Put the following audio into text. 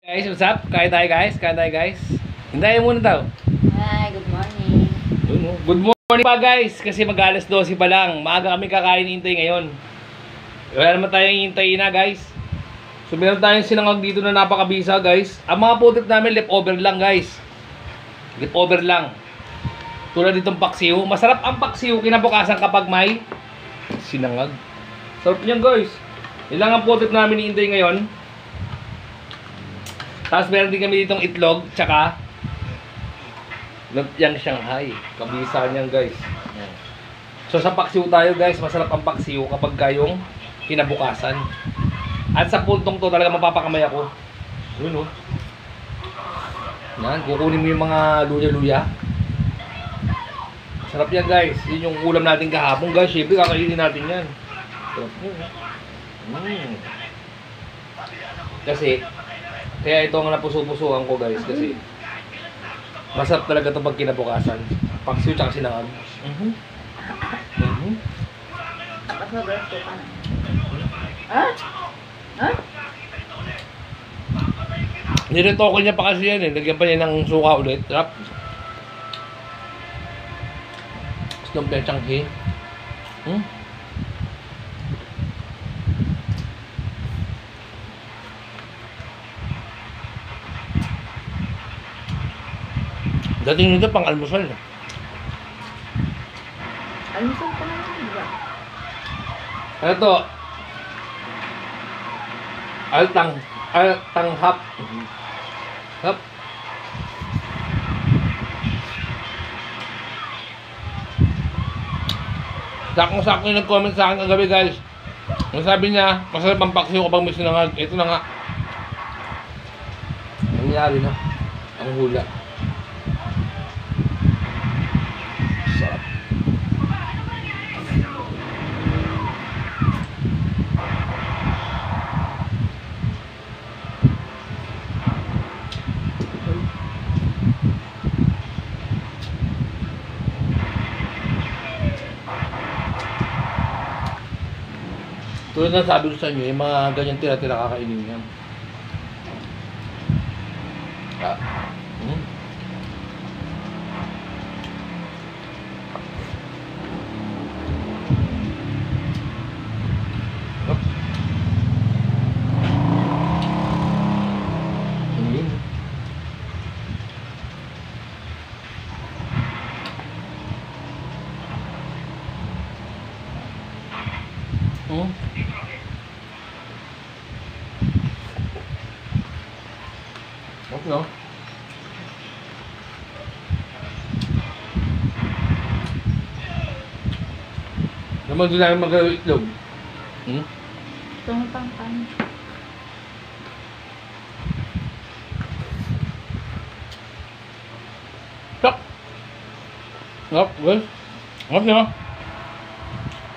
Guys, what's up? Kain tayo guys, Hintayin muna daw. Hi, good morning. Good morning pa guys, kasi mag-alas 12 pa lang. Maaga kami kakain hintay ngayon. Wala naman tayong hintayin na guys. So meron tayong sinangag dito na napakabisa guys. Ang mga putik namin leftover lang guys. Leftover lang. Tulad ditong paksiw. Masarap ang paksiw kinabukasan kapag may sinangag. Sarap niyan guys. Ilang ang putik namin hintay ngayon. Tapos meron din kami ditong itlog, tsaka lumpiang Shanghai. Kabisa niyan guys. So sa paksiw tayo guys, masarap ang paksiw kapag kayong kinabukasan. At sa puntong to talaga mapapakamay ako. Yun o. Yan, kukunin mo yung mga luya-luya. Sarap yan guys. Yun yung ulam natin kahapon guys. Siyempre kakainin natin yan. Sarap yun. Kasi kaya ito ang napuso-pusuan ko guys kasi masarap talaga ito pag kinabukasan. Paksiw tsaka sinangag. Ba't mag-resto ka na? Ha? Ha? Niretoke niya pa kasi yan eh. Lagyan pa niya ng suka ulit. Sarap. Lumpia Shanghai. Dating nito pang almusal. Almusal ka na yun, di ba? Ano to? Altanghap. Hap. Sakong-sakong yung nag-comment sa akin kagabi guys. Ang sabi niya, masarap ang paksiw kapag may sinangag. Ito na nga. Nangyari na. Ang hula. Sarap. Tulad na sabi ko sa inyo, yung mga ganyan tira-tira kakainin niya. Okay, no? Naman doon namin mag-itlog. Tumutang-tang. Stop! Stop, guys. Okay, no?